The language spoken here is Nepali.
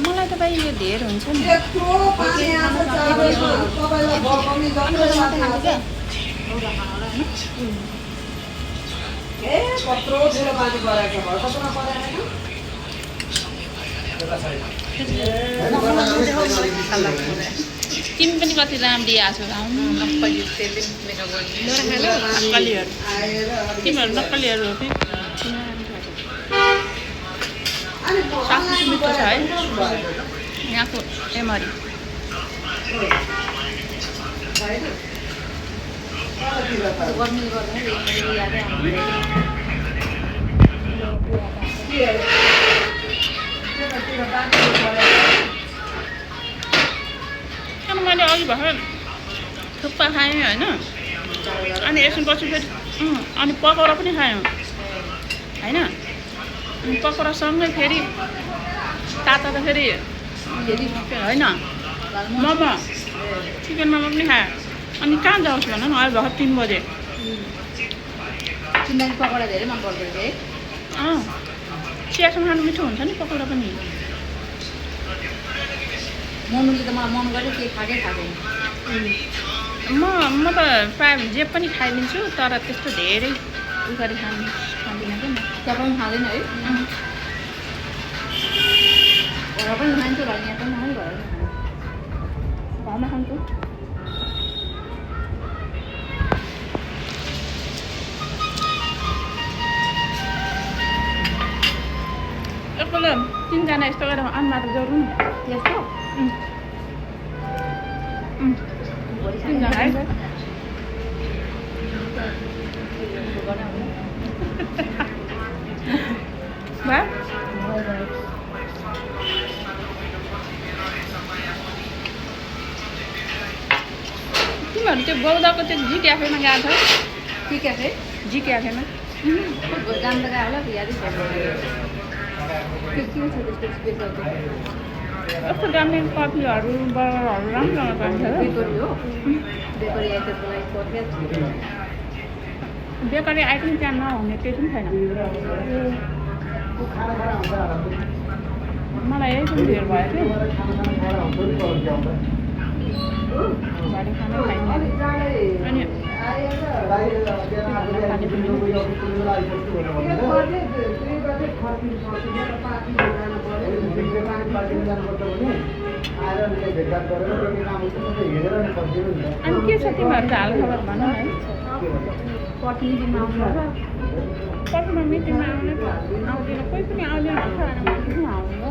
मलाई त भाइ यो धेर हुन्छ नि तिमी पनि कति दाम दिइहाल्छौ तिमीहरू नक्कलीहरू हो कि साँच्चै मिठो छ है यहाँको एमरी मैले अघि भर्खर थुक्पा खाएँ होइन अनि एकछिनपछि फेरि अनि पकौडा पनि खायौँ होइन पकौडासँगै फेरि ताता त फेरि होइन मोमो चिकन मोमो पनि खायो अनि कहाँ जाउँछु भन न अहिले भर्खर 3 बजे तिमीलाई पकौडा धेरै मन पर्छ है चियासँग खानु मिठो हुन्छ नि पकौडा पनि मम्मीले त मलाई मन गर्यो के खाँदै खाँदैन म त प्रायः जे पनि खाइदिन्छु तर त्यस्तो धेरै उ गरी खाँदिनँ क्या म त्यहाँ पनि खाँदैन है घर पनि खान्छु घर यहाँ पनि खानु घरमा खान्छु एकपल्ट 3 जना यस्तो गरेर अनुहार जोडौँ नि त्यस्तो 3 जना है तिमीहरू त्यो बौद्धको त्यो जी क्याफेमा गएको छौ के क्याफे जी क्याफेमा जान त गयो होला यादै छ के छ त्यस्तो स्पेसल यस्तो दामी कफीहरू बर्गरहरू राम्रो पाइन्छ बेकरी हो बेकरी आइटमको लागि पर्छ बेकरी आइटम त्यहाँ नहुने त्यो पनि छैन मलाई यही पनि धेर भयो थियो घरि खाना खाइन्छ अनि अनि के छ तिमीहरू त हाल खबर भन है प्रतिनिधिमा आउँछ कतिमा मिटिङमा आउने आउँदैन कोही पनि आउँदैन आउनु